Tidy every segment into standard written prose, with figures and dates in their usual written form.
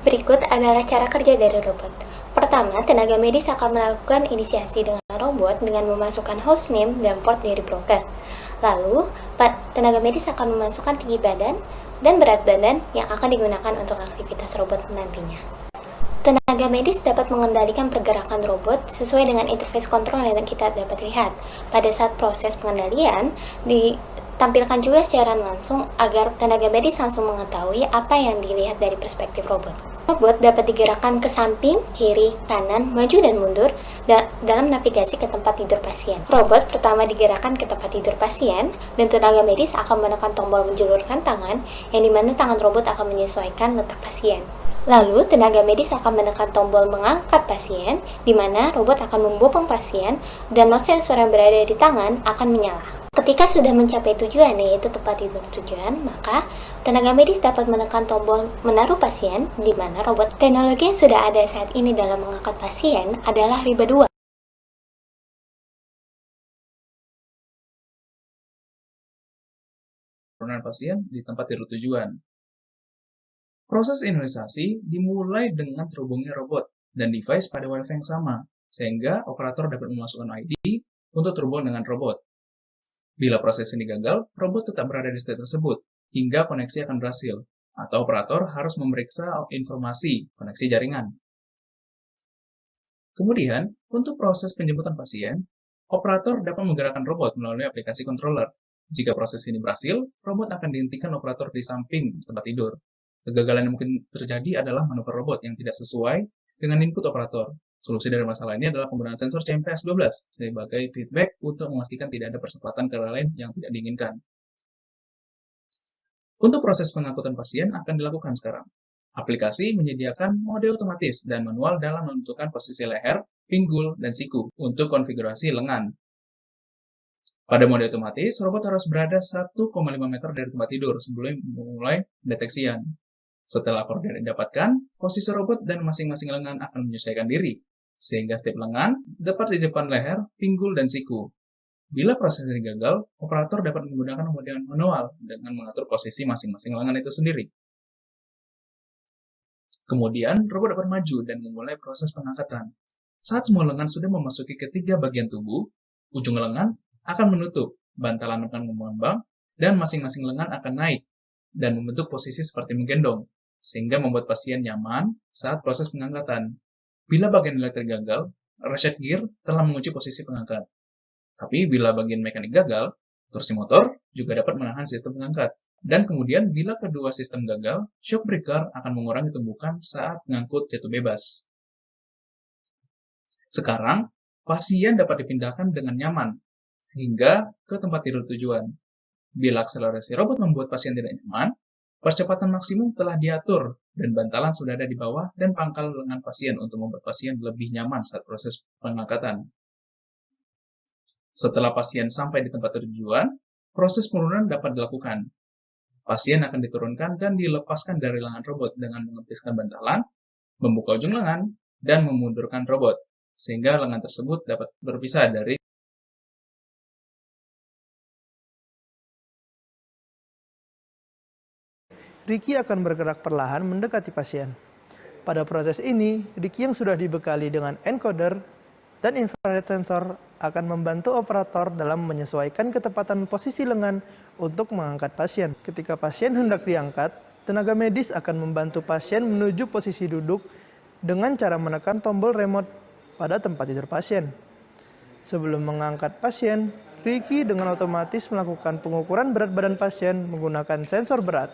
Berikut adalah cara kerja dari robot. Pertama, tenaga medis akan melakukan inisiasi dengan robot dengan memasukkan hostname dan port dari broker. Lalu, tenaga medis akan memasukkan tinggi badan dan berat badan yang akan digunakan untuk aktivitas robot nantinya. Tenaga medis dapat mengendalikan pergerakan robot sesuai dengan interface kontrol yang kita dapat lihat. Pada saat proses pengendalian, ditampilkan juga secara langsung agar tenaga medis langsung mengetahui apa yang dilihat dari perspektif robot. Robot dapat digerakkan ke samping, kiri, kanan, maju dan mundur dalam navigasi ke tempat tidur pasien. Robot pertama digerakkan ke tempat tidur pasien dan tenaga medis akan menekan tombol menjulurkan tangan yang dimana tangan robot akan menyesuaikan letak pasien. Lalu, tenaga medis akan menekan tombol mengangkat pasien, di mana robot akan membopong pasien, dan not sensor yang berada di tangan akan menyala. Ketika sudah mencapai tujuan, yaitu tempat tidur tujuan, maka tenaga medis dapat menekan tombol menaruh pasien, di mana robot teknologi yang sudah ada saat ini dalam mengangkat pasien adalah RIBA 2. Penurunan pasien di tempat tidur tujuan. Proses imunisasi dimulai dengan terhubungnya robot dan device pada WiFi yang sama, sehingga operator dapat memasukkan ID untuk terhubung dengan robot. Bila proses ini gagal, robot tetap berada di state tersebut hingga koneksi akan berhasil, atau operator harus memeriksa informasi koneksi jaringan. Kemudian, untuk proses penjemputan pasien, operator dapat menggerakkan robot melalui aplikasi controller. Jika proses ini berhasil, robot akan dihentikan operator di samping tempat tidur. Kegagalan yang mungkin terjadi adalah manuver robot yang tidak sesuai dengan input operator. Solusi dari masalah ini adalah penggunaan sensor CMPS-12 sebagai feedback untuk memastikan tidak ada percepatan ke arah lain yang tidak diinginkan. Untuk proses pengangkutan pasien akan dilakukan sekarang. Aplikasi menyediakan mode otomatis dan manual dalam menentukan posisi leher, pinggul, dan siku untuk konfigurasi lengan. Pada mode otomatis, robot harus berada 1,5 meter dari tempat tidur sebelum memulai deteksian. Setelah koordinat didapatkan, posisi robot dan masing-masing lengan akan menyesuaikan diri, sehingga setiap lengan tepat di depan leher, pinggul, dan siku. Bila proses ini gagal, operator dapat menggunakan mode manual dengan mengatur posisi masing-masing lengan itu sendiri. Kemudian, robot dapat maju dan memulai proses pengangkatan. Saat semua lengan sudah memasuki ketiga bagian tubuh, ujung lengan akan menutup, bantalan akan mengembang, dan masing-masing lengan akan naik dan membentuk posisi seperti menggendong, sehingga membuat pasien nyaman saat proses pengangkatan. Bila bagian elektrik gagal, reset gear telah mengunci posisi pengangkat. Tapi bila bagian mekanik gagal, torsi motor juga dapat menahan sistem pengangkat. Dan kemudian bila kedua sistem gagal, shock breaker akan mengurangi tumbukan saat mengangkut jatuh bebas. Sekarang, pasien dapat dipindahkan dengan nyaman hingga ke tempat tidur tujuan. Bila akselerasi robot membuat pasien tidak nyaman, percepatan maksimum telah diatur dan bantalan sudah ada di bawah dan pangkal lengan pasien untuk membuat pasien lebih nyaman saat proses pengangkatan. Setelah pasien sampai di tempat tujuan, proses penurunan dapat dilakukan. Pasien akan diturunkan dan dilepaskan dari lengan robot dengan mengepiskan bantalan, membuka ujung lengan, dan memundurkan robot, sehingga lengan tersebut dapat berpisah dari Ricky akan bergerak perlahan mendekati pasien. Pada proses ini, Ricky yang sudah dibekali dengan encoder dan infrared sensor akan membantu operator dalam menyesuaikan ketepatan posisi lengan untuk mengangkat pasien. Ketika pasien hendak diangkat, tenaga medis akan membantu pasien menuju posisi duduk dengan cara menekan tombol remote pada tempat tidur pasien. Sebelum mengangkat pasien, Ricky dengan otomatis melakukan pengukuran berat badan pasien menggunakan sensor berat.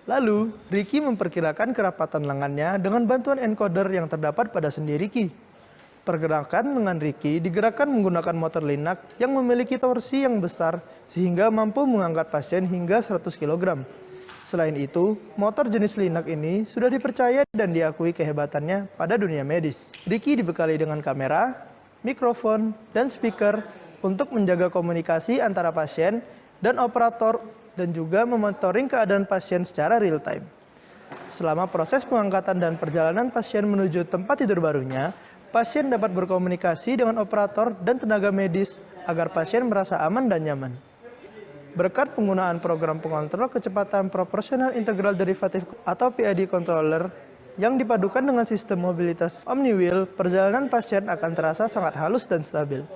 Lalu, Ricky memperkirakan kerapatan lengannya dengan bantuan encoder yang terdapat pada sendi Ricky. Pergerakan lengan Ricky digerakkan menggunakan motor linak yang memiliki torsi yang besar sehingga mampu mengangkat pasien hingga 100 kg. Selain itu, motor jenis linak ini sudah dipercaya dan diakui kehebatannya pada dunia medis. Ricky dibekali dengan kamera, mikrofon, dan speaker untuk menjaga komunikasi antara pasien dan operator dan juga memonitoring keadaan pasien secara real time. Selama proses pengangkatan dan perjalanan pasien menuju tempat tidur barunya, pasien dapat berkomunikasi dengan operator dan tenaga medis agar pasien merasa aman dan nyaman. Berkat penggunaan program pengontrol kecepatan proporsional integral derivatif atau PID controller Yang dipadukan dengan sistem mobilitas OmniWheel, perjalanan pasien akan terasa sangat halus dan stabil.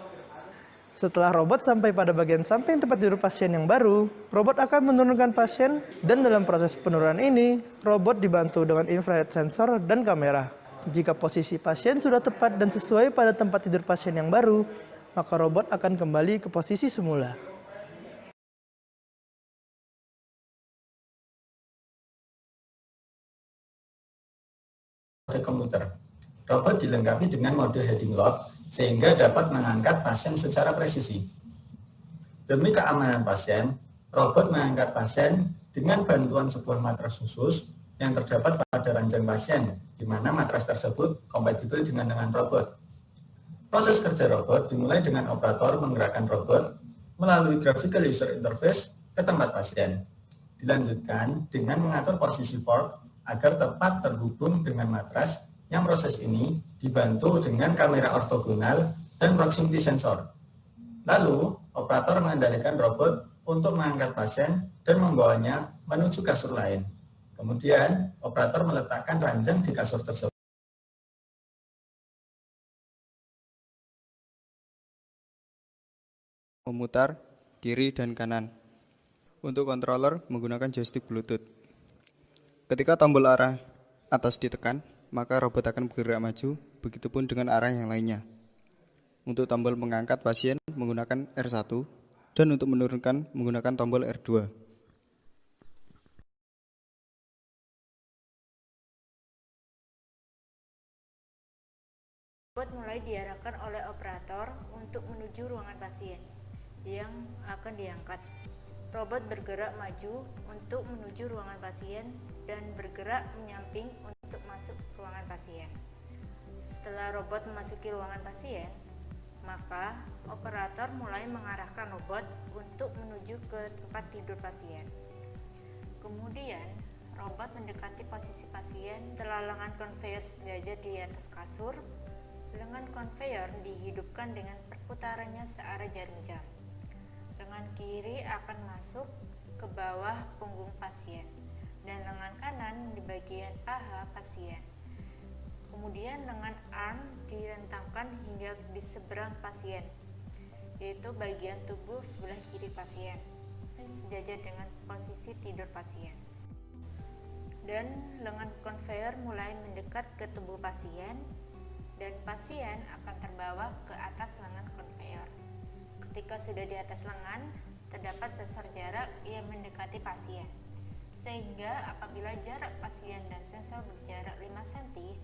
Setelah robot sampai pada bagian samping tempat tidur pasien yang baru, robot akan menurunkan pasien dan dalam proses penurunan ini, robot dibantu dengan infrared sensor dan kamera. Jika posisi pasien sudah tepat dan sesuai pada tempat tidur pasien yang baru, maka robot akan kembali ke posisi semula. Komputer. Robot dilengkapi dengan mode heading lock sehingga dapat mengangkat pasien secara presisi. Demi keamanan pasien, robot mengangkat pasien dengan bantuan sebuah matras khusus yang terdapat pada ranjang pasien, di mana matras tersebut kompatibel dengan robot. Proses kerja robot dimulai dengan operator menggerakkan robot melalui graphical user interface ke tempat pasien. Dilanjutkan dengan mengatur posisi fork agar tepat terhubung dengan matras, yang proses ini dibantu dengan kamera ortogonal dan proximity sensor. Lalu, operator mengendalikan robot untuk mengangkat pasien dan membawanya menuju kasur lain. Kemudian, operator meletakkan ranjang di kasur tersebut. Memutar kiri dan kanan. Untuk controller menggunakan joystick Bluetooth. Ketika tombol arah atas ditekan, maka robot akan bergerak maju, begitupun dengan arah yang lainnya. Untuk tombol mengangkat pasien menggunakan R1 dan untuk menurunkan menggunakan tombol R2. Robot mulai diarahkan oleh operator untuk menuju ruangan pasien yang akan diangkat. Robot bergerak maju untuk menuju ruangan pasien dan bergerak menyamping untuk masuk ke ruangan pasien. Setelah robot memasuki ruangan pasien, maka operator mulai mengarahkan robot untuk menuju ke tempat tidur pasien. Kemudian, robot mendekati posisi pasien setelah lengan konveyor sejajar di atas kasur. Lengan konveyor dihidupkan dengan perputarannya searah jarum jam. Lengan kiri akan masuk ke bawah punggung pasien dan lengan kanan di bagian paha pasien. Kemudian lengan arm direntangkan hingga di seberang pasien, yaitu bagian tubuh sebelah kiri pasien, dan sejajar dengan posisi tidur pasien. Dan lengan konveyor mulai mendekat ke tubuh pasien, dan pasien akan terbawa ke atas lengan konveyor. Ketika sudah di atas lengan, terdapat sensor jarak yang mendekati pasien. Sehingga apabila jarak pasien dan sensor berjarak 5 cm,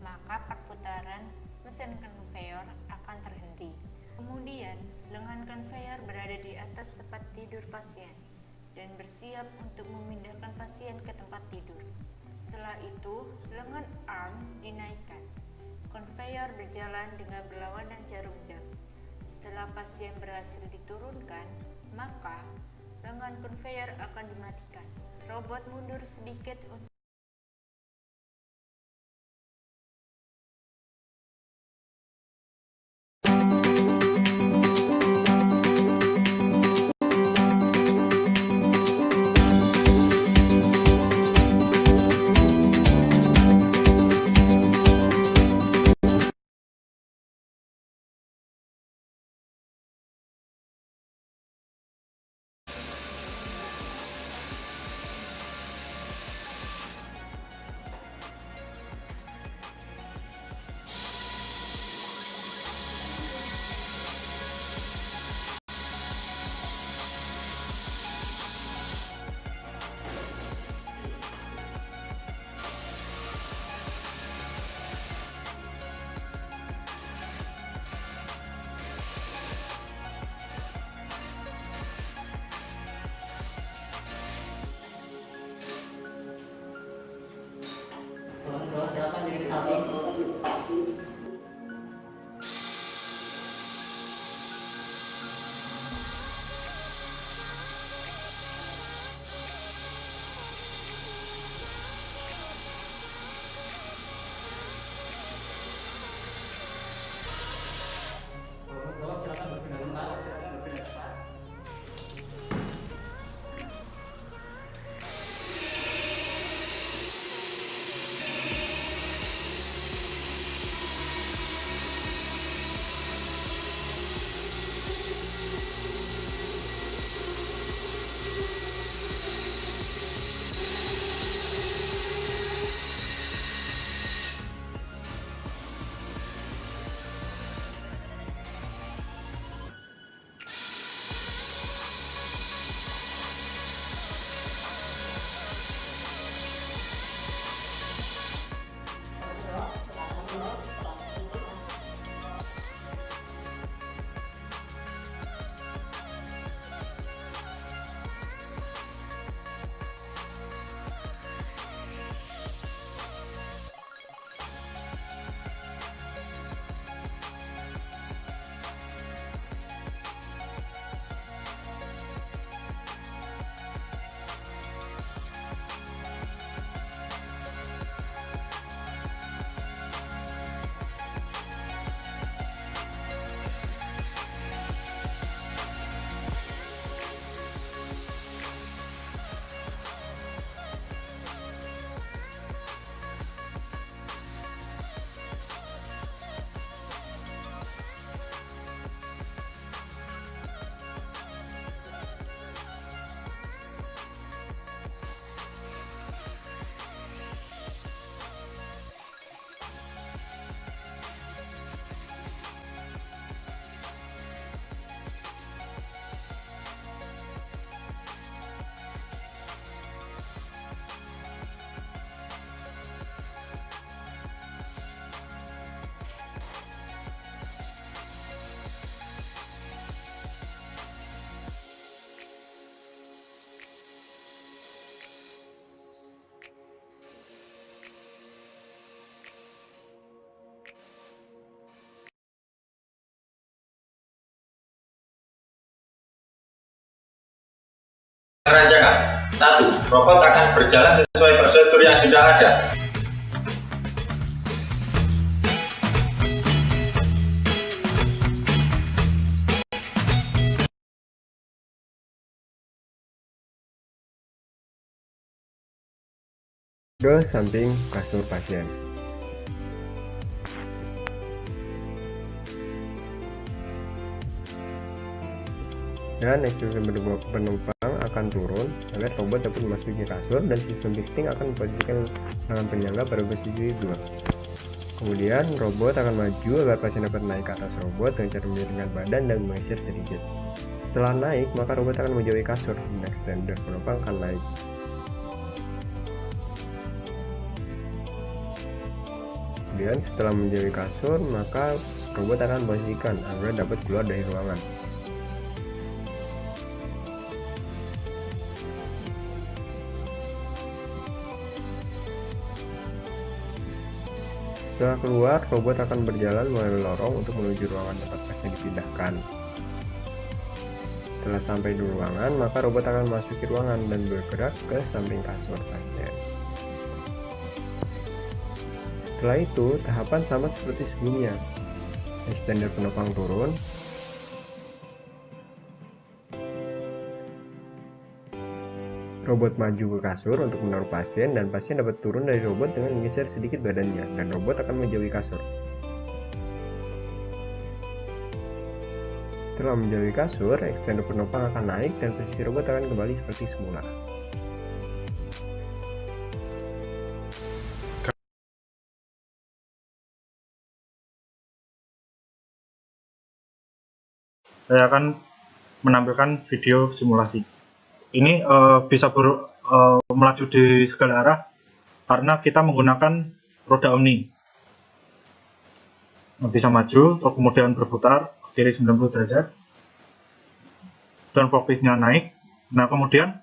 maka perputaran mesin konveyor akan terhenti. Kemudian, lengan konveyor berada di atas tempat tidur pasien dan bersiap untuk memindahkan pasien ke tempat tidur. Setelah itu, lengan arm dinaikkan. Konveyor berjalan dengan berlawanan jarum jam. Setelah pasien berhasil diturunkan, maka lengan konveyor akan dimatikan. Robot mundur sedikit untuk silakan diri samping. Silakan berpindah tempat. rancangan. 1. Robot akan berjalan sesuai prosedur yang sudah ada. Ke samping kasur pasien. Dan ekstrusi penumpang akan turun agar robot dapat memasuki kasur, dan sistem lifting akan memposisikan lengan penyangga pada posisi 2. Kemudian robot akan maju agar pasien dapat naik ke atas robot dengan cara memiringkan badan dan menggeser sedikit. Setelah naik, maka robot akan menjauhi kasur dan extender penumpang akan naik. Kemudian setelah menjauhi kasur, maka robot akan memposisikan agar dapat keluar dari ruangan. Setelah keluar, robot akan berjalan melalui lorong untuk menuju ruangan tempat pasien dipindahkan. Setelah sampai di ruangan, maka robot akan memasuki ruangan dan bergerak ke samping kasur pasien. Setelah itu, tahapan sama seperti sebelumnya. Extender penumpang turun. Robot maju ke kasur untuk menaruh pasien, dan pasien dapat turun dari robot dengan menggeser sedikit badannya, dan robot akan menjauhi kasur. Setelah menjauhi kasur, extender penumpang akan naik dan posisi robot akan kembali seperti semula. Saya akan menampilkan video simulasi. Ini bisa melaju di segala arah karena kita menggunakan roda omni. Bisa maju, terus kemudian berputar ke kiri 90 derajat, dan forkliftnya naik. Nah, kemudian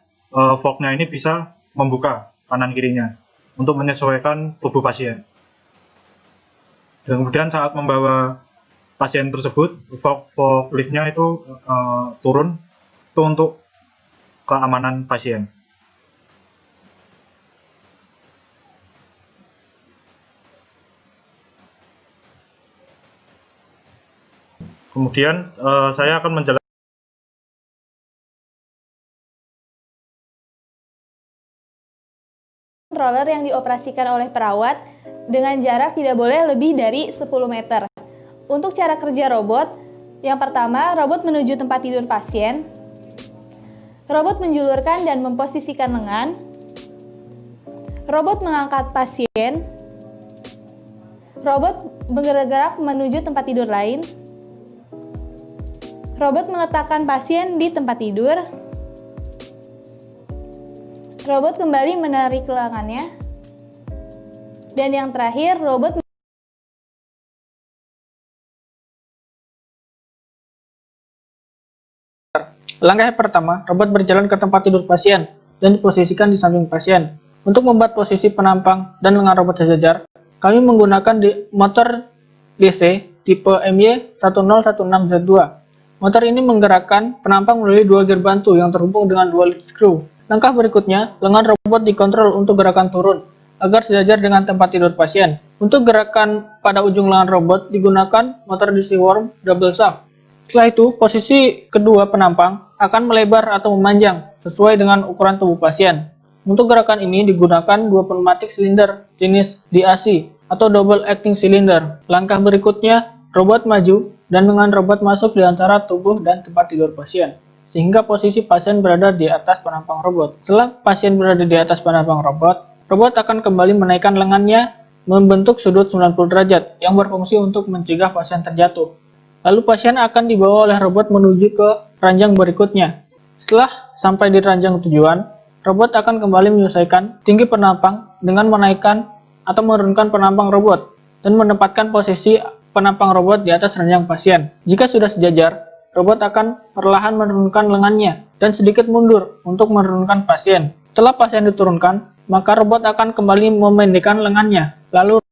forknya ini bisa membuka kanan kirinya untuk menyesuaikan tubuh pasien. Dan kemudian saat membawa pasien tersebut, forkliftnya itu turun itu untuk keamanan pasien. Kemudian saya akan menjelaskan controller yang dioperasikan oleh perawat dengan jarak tidak boleh lebih dari 10 meter. Untuk cara kerja robot, yang pertama, robot menuju tempat tidur pasien. Robot menjulurkan dan memposisikan lengan. Robot mengangkat pasien. Robot bergerak menuju tempat tidur lain. Robot meletakkan pasien di tempat tidur. Robot kembali menarik lengannya. Dan yang terakhir, robot Langkah pertama, robot berjalan ke tempat tidur pasien dan diposisikan di samping pasien. Untuk membuat posisi penampang dan lengan robot sejajar, kami menggunakan motor DC tipe MY1016Z2. Motor ini menggerakkan penampang melalui dua gear bantu yang terhubung dengan dua lead screw. Langkah berikutnya, lengan robot dikontrol untuk gerakan turun agar sejajar dengan tempat tidur pasien. Untuk gerakan pada ujung lengan robot digunakan motor DC worm double shaft. Setelah itu, posisi kedua penampang akan melebar atau memanjang sesuai dengan ukuran tubuh pasien. Untuk gerakan ini digunakan dua pneumatik silinder jenis DAC atau double acting cylinder. Langkah berikutnya, robot maju dan lengan robot masuk di antara tubuh dan tempat tidur pasien, sehingga posisi pasien berada di atas penampang robot. Setelah pasien berada di atas penampang robot, robot akan kembali menaikkan lengannya membentuk sudut 90 derajat yang berfungsi untuk mencegah pasien terjatuh. Lalu pasien akan dibawa oleh robot menuju ke ranjang berikutnya. Setelah sampai di ranjang tujuan, robot akan kembali menyesuaikan tinggi penampang dengan menaikkan atau menurunkan penampang robot dan menempatkan posisi penampang robot di atas ranjang pasien. Jika sudah sejajar, robot akan perlahan menurunkan lengannya dan sedikit mundur untuk menurunkan pasien. Setelah pasien diturunkan, maka robot akan kembali memendekkan lengannya. Lalu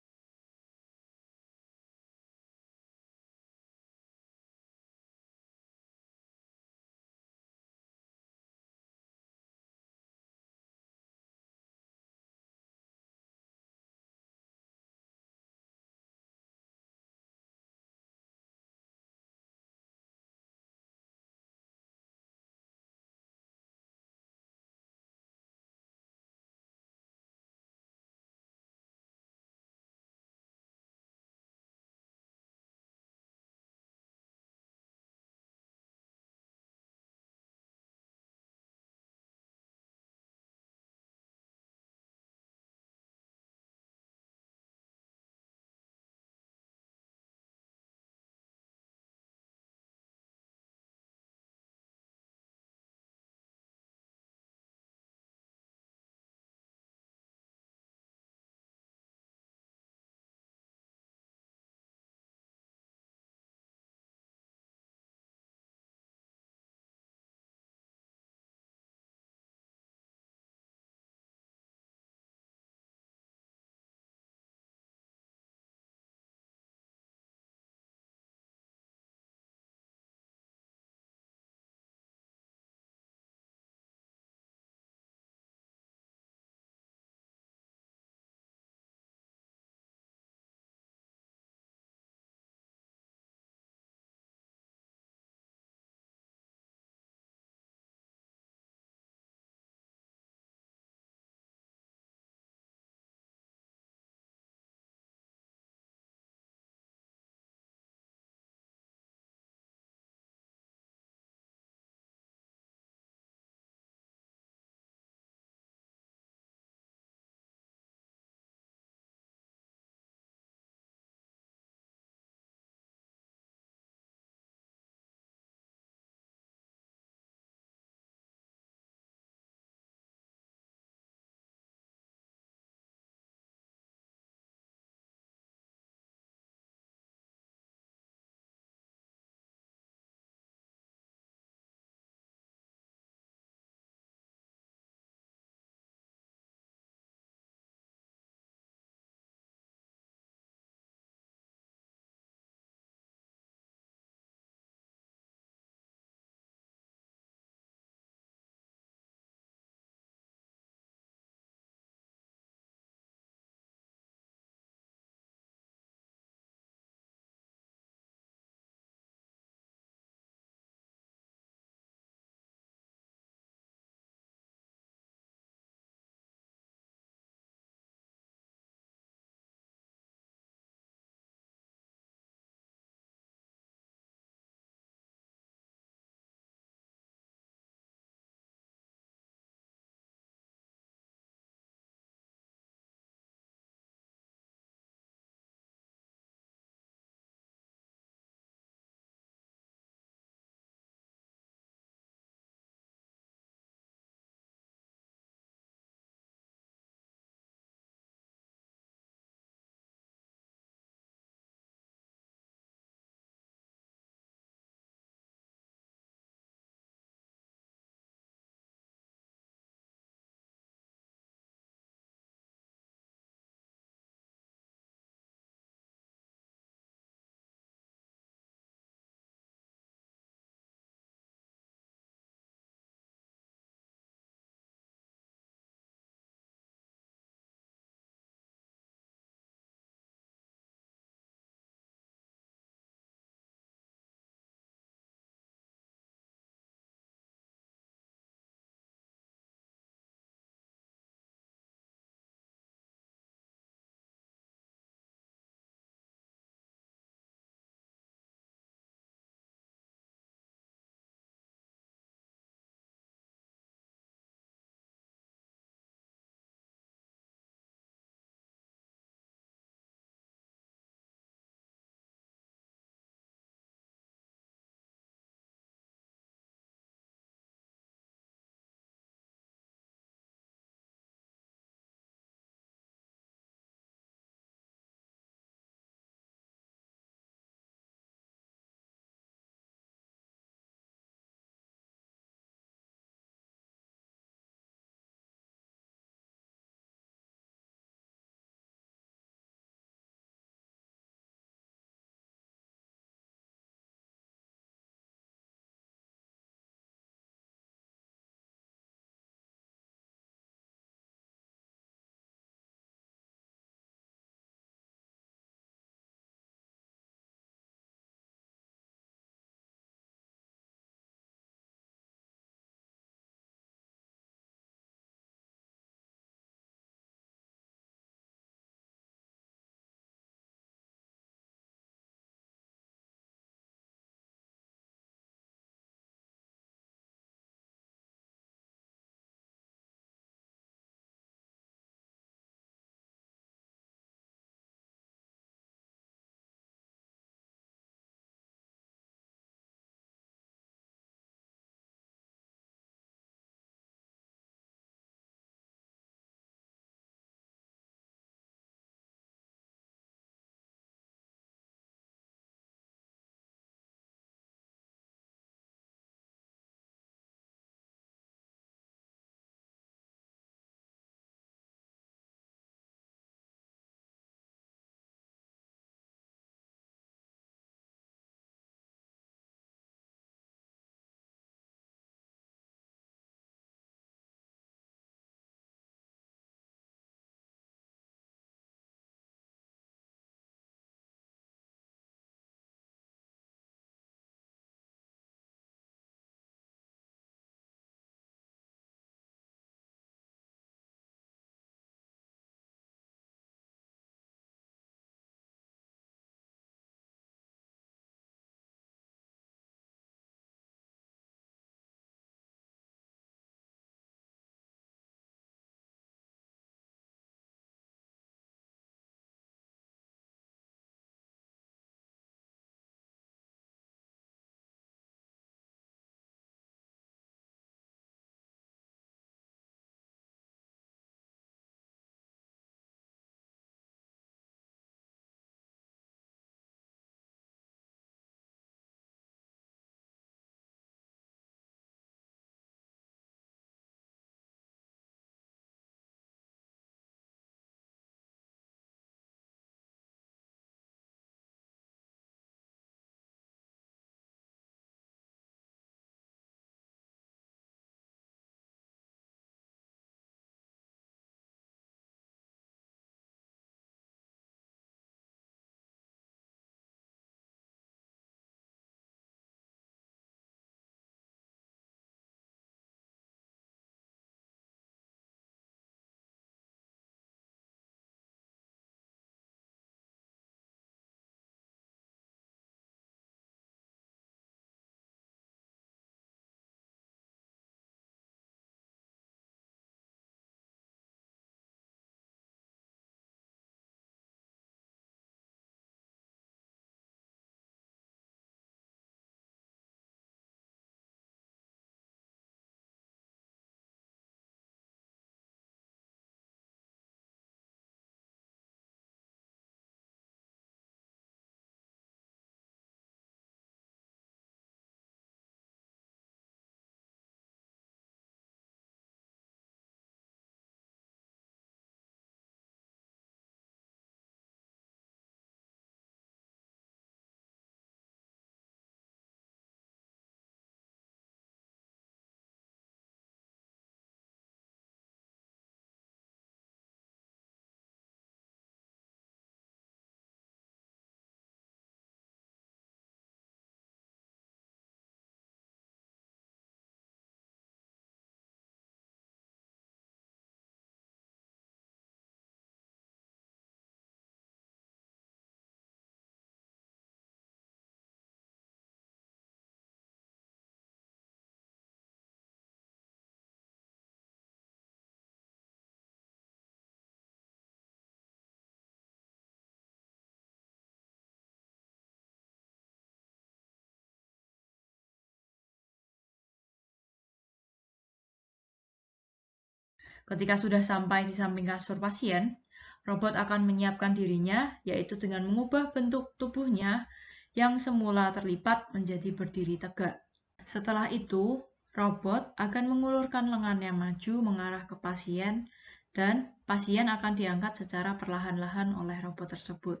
Ketika sudah sampai di samping kasur pasien, robot akan menyiapkan dirinya, yaitu dengan mengubah bentuk tubuhnya yang semula terlipat menjadi berdiri tegak. Setelah itu, robot akan mengulurkan lengannya maju mengarah ke pasien, dan pasien akan diangkat secara perlahan-lahan oleh robot tersebut.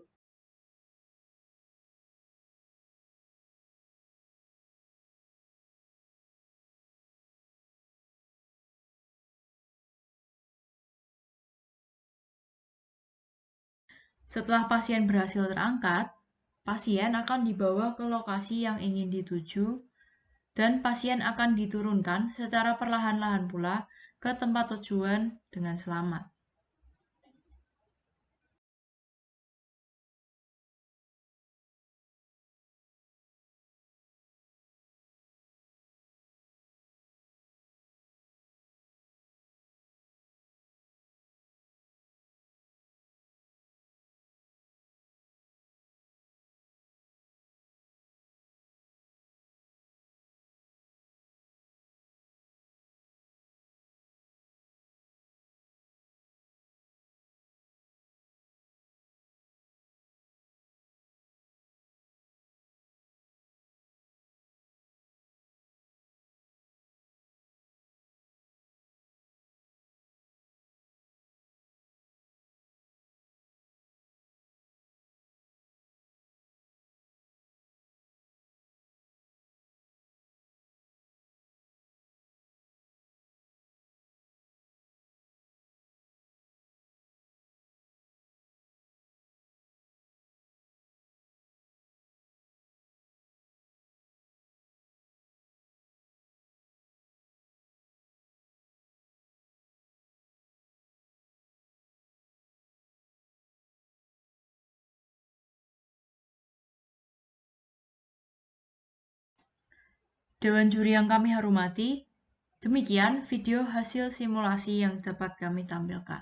Setelah pasien berhasil terangkat, pasien akan dibawa ke lokasi yang ingin dituju, dan pasien akan diturunkan secara perlahan-lahan pula ke tempat tujuan dengan selamat. Dewan juri yang kami hormati, demikian video hasil simulasi yang dapat kami tampilkan.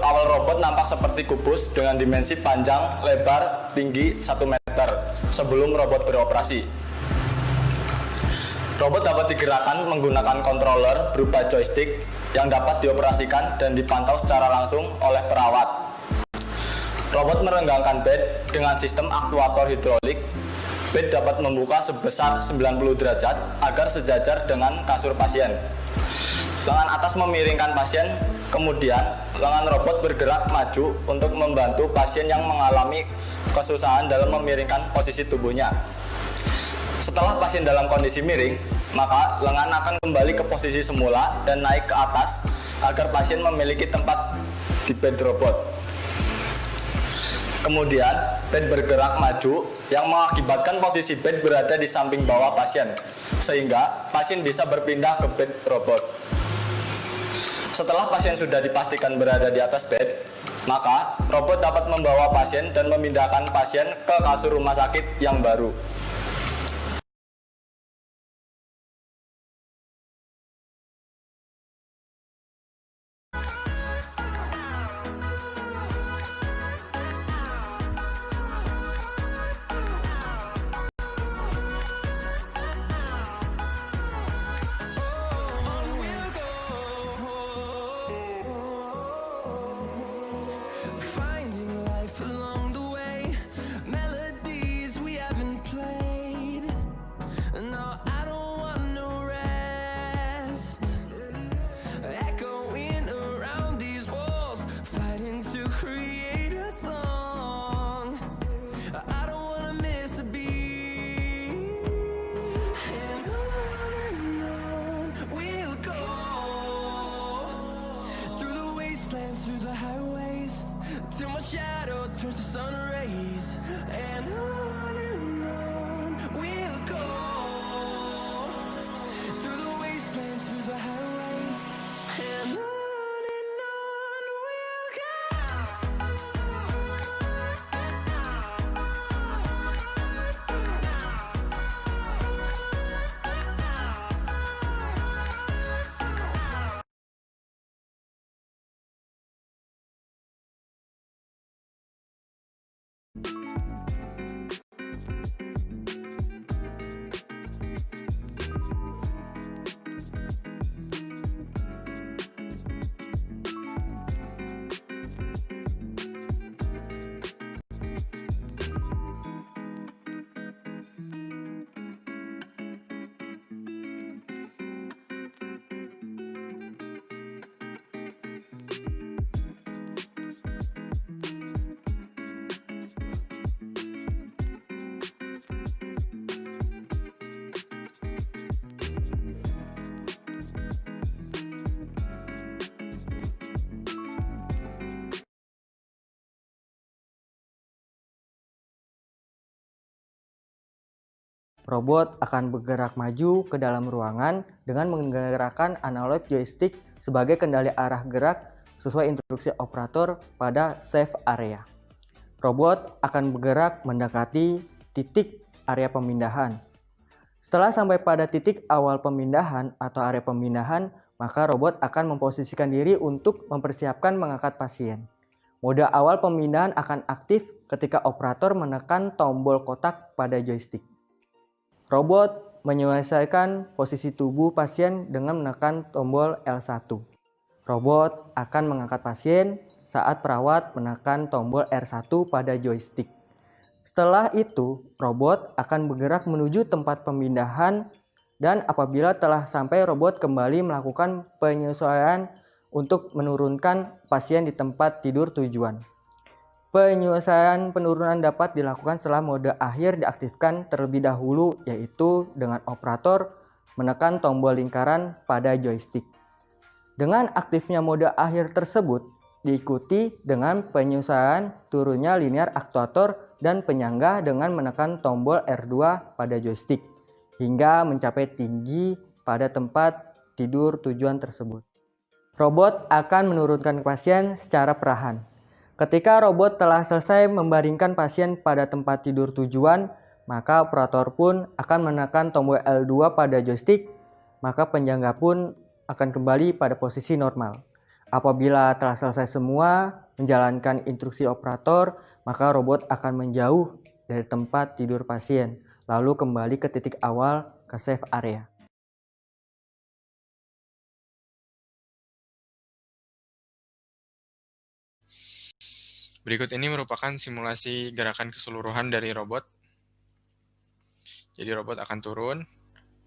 Awal robot nampak seperti kubus dengan dimensi panjang, lebar, tinggi 1 meter sebelum robot beroperasi. Robot dapat digerakkan menggunakan controller berupa joystick yang dapat dioperasikan dan dipantau secara langsung oleh perawat. Robot merenggangkan bed dengan sistem aktuator hidrolik. Bed dapat membuka sebesar 90 derajat agar sejajar dengan kasur pasien. Lengan atas memiringkan pasien, kemudian lengan robot bergerak maju untuk membantu pasien yang mengalami kesusahan dalam memiringkan posisi tubuhnya. Setelah pasien dalam kondisi miring, maka lengan akan kembali ke posisi semula dan naik ke atas agar pasien memiliki tempat di bed robot. Kemudian, bed bergerak maju yang mengakibatkan posisi bed berada di samping bawah pasien, sehingga pasien bisa berpindah ke bed robot. Setelah pasien sudah dipastikan berada di atas bed, maka robot dapat membawa pasien dan memindahkan pasien ke kasur rumah sakit yang baru. Robot akan bergerak maju ke dalam ruangan dengan menggerakkan analog joystick sebagai kendali arah gerak sesuai instruksi operator pada safe area. Robot akan bergerak mendekati titik area pemindahan. Setelah sampai pada titik awal pemindahan atau area pemindahan, maka robot akan memposisikan diri untuk mempersiapkan mengangkat pasien. Mode awal pemindahan akan aktif ketika operator menekan tombol kotak pada joystick. Robot menyesuaikan posisi tubuh pasien dengan menekan tombol L1. Robot akan mengangkat pasien saat perawat menekan tombol R1 pada joystick. Setelah itu, robot akan bergerak menuju tempat pemindahan dan apabila telah sampai, robot kembali melakukan penyesuaian untuk menurunkan pasien di tempat tidur tujuan. Penyesuaian penurunan dapat dilakukan setelah mode akhir diaktifkan terlebih dahulu, yaitu dengan operator menekan tombol lingkaran pada joystick. Dengan aktifnya mode akhir tersebut, diikuti dengan penyesuaian turunnya linear aktuator dan penyangga dengan menekan tombol R2 pada joystick, hingga mencapai tinggi pada tempat tidur tujuan tersebut. Robot akan menurunkan pasien secara perlahan. Ketika robot telah selesai membaringkan pasien pada tempat tidur tujuan, maka operator pun akan menekan tombol L2 pada joystick, maka penyangga pun akan kembali pada posisi normal. Apabila telah selesai semua menjalankan instruksi operator, maka robot akan menjauh dari tempat tidur pasien, lalu kembali ke titik awal ke safe area. Berikut ini merupakan simulasi gerakan keseluruhan dari robot. Jadi robot akan turun,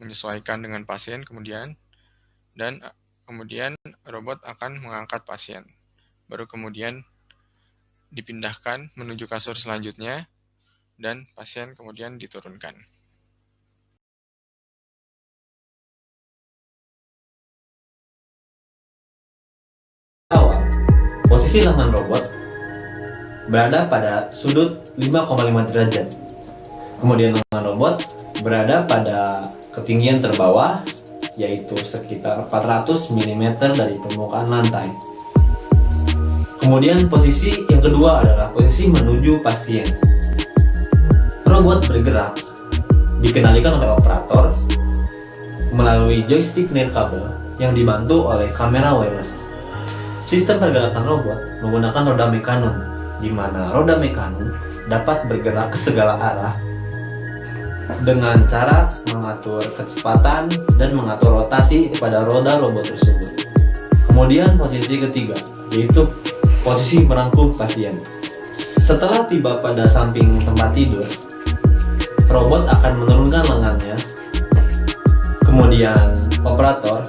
menyesuaikan dengan pasien kemudian robot akan mengangkat pasien. Baru kemudian dipindahkan menuju kasur selanjutnya dan pasien kemudian diturunkan. Posisi lengan robot berada pada sudut 5,5 derajat. Kemudian lengan robot berada pada ketinggian terbawah, yaitu sekitar 400 mm dari permukaan lantai. Kemudian posisi yang kedua adalah posisi menuju pasien. Robot bergerak, dikendalikan oleh operator melalui joystick nirkabel yang dibantu oleh kamera wireless. Sistem pergerakan robot menggunakan roda mekanon, di mana roda mekanon dapat bergerak ke segala arah dengan cara mengatur kecepatan dan mengatur rotasi pada roda robot tersebut. Kemudian posisi ketiga, yaitu posisi merangkul pasien. Setelah tiba pada samping tempat tidur, robot akan menurunkan lengannya. Kemudian operator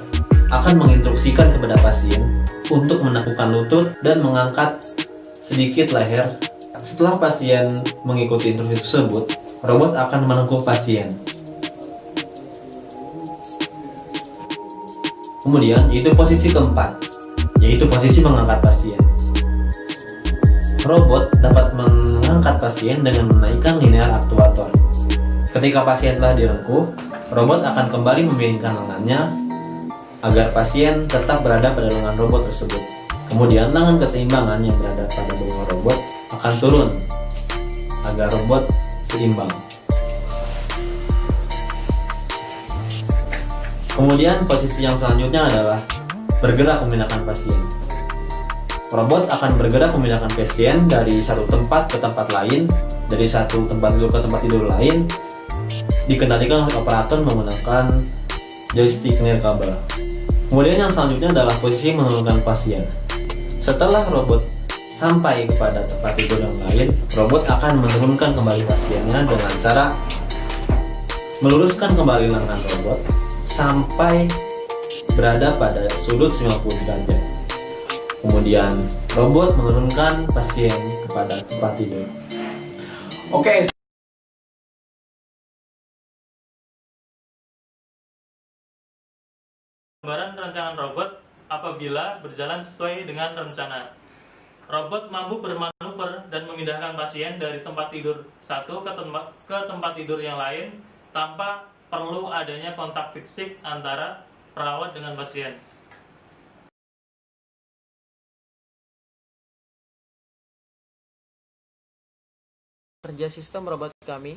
akan menginstruksikan kepada pasien untuk menekukkan lutut dan mengangkat sedikit leher. Setelah pasien mengikuti instruksi tersebut, robot akan menekuk pasien. Kemudian itu posisi keempat, yaitu posisi mengangkat pasien. Robot dapat mengangkat pasien dengan menaikkan linear aktuator. Ketika pasien telah direngkuh, robot akan kembali memiringkan lengannya agar pasien tetap berada pada lengan robot tersebut. Kemudian lengan keseimbangan yang berada pada bawah robot akan turun agar robot seimbang. Kemudian posisi yang selanjutnya adalah bergerak memindahkan pasien. Robot akan bergerak memindahkan pasien dari satu tempat ke tempat lain, dari satu tempat tidur ke tempat tidur lain, dikendalikan oleh operator menggunakan joystick nirkabel. Kemudian yang selanjutnya adalah posisi menurunkan pasien. Setelah robot sampai kepada tempat tidur yang lain, robot akan menurunkan kembali pasiennya dengan cara meluruskan kembali lengan robot sampai berada pada sudut 90 derajat. Kemudian robot menurunkan pasien kepada tempat tidur. Oke. Gambaran rancangan robot apabila berjalan sesuai dengan rencana. Robot mampu bermanuver dan memindahkan pasien dari tempat tidur satu ke tempat tidur yang lain tanpa perlu adanya kontak fisik antara perawat dengan pasien. Kerja sistem robot kami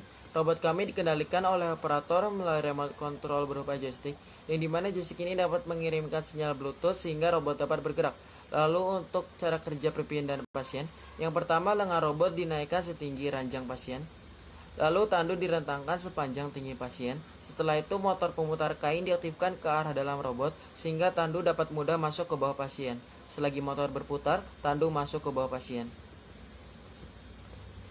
dikendalikan oleh operator melalui remote control berupa joystick, yang dimana joystick ini dapat mengirimkan sinyal Bluetooth sehingga robot dapat bergerak. Lalu untuk cara kerja perpindahan pasien, yang pertama lengan robot dinaikkan setinggi ranjang pasien, lalu tandu direntangkan sepanjang tinggi pasien. Setelah itu motor pemutar kain diaktifkan ke arah dalam robot sehingga tandu dapat mudah masuk ke bawah pasien. Selagi motor berputar, tandu masuk ke bawah pasien.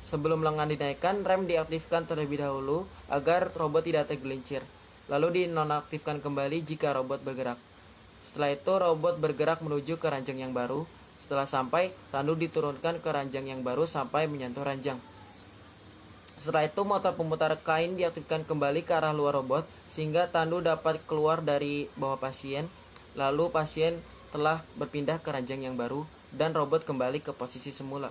Sebelum lengan dinaikkan, rem diaktifkan terlebih dahulu agar robot tidak tergelincir. Lalu dinonaktifkan kembali jika robot bergerak. Setelah itu, robot bergerak menuju ke ranjang yang baru. Setelah sampai, tandu diturunkan ke ranjang yang baru sampai menyentuh ranjang. Setelah itu, motor pemutar kain diaktifkan kembali ke arah luar robot sehingga tandu dapat keluar dari bawah pasien. Lalu pasien telah berpindah ke ranjang yang baru dan robot kembali ke posisi semula.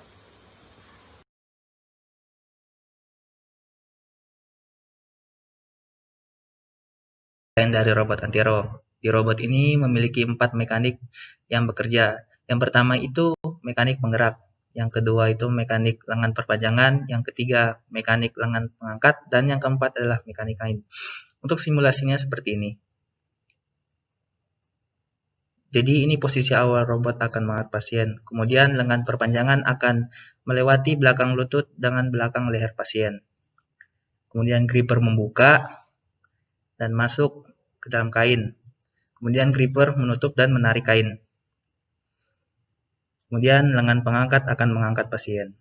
Selain dari robot antero, di robot ini memiliki 4 mekanik yang bekerja. Yang pertama itu mekanik penggerak, yang kedua itu mekanik lengan perpanjangan, yang ketiga mekanik lengan pengangkat, dan yang keempat adalah mekanik kain. Untuk simulasinya seperti ini. Jadi ini posisi awal robot akan mengangkat pasien. Kemudian lengan perpanjangan akan melewati belakang lutut dengan belakang leher pasien. Kemudian gripper membuka dan masuk ke dalam kain. Kemudian gripper menutup dan menarik kain. Kemudian lengan pengangkat akan mengangkat pasien.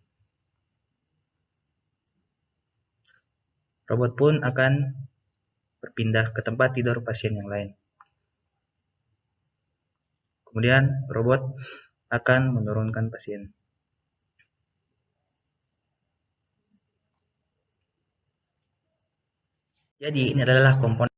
Robot pun akan berpindah ke tempat tidur pasien yang lain. Kemudian robot akan menurunkan pasien. Jadi ini adalah komponen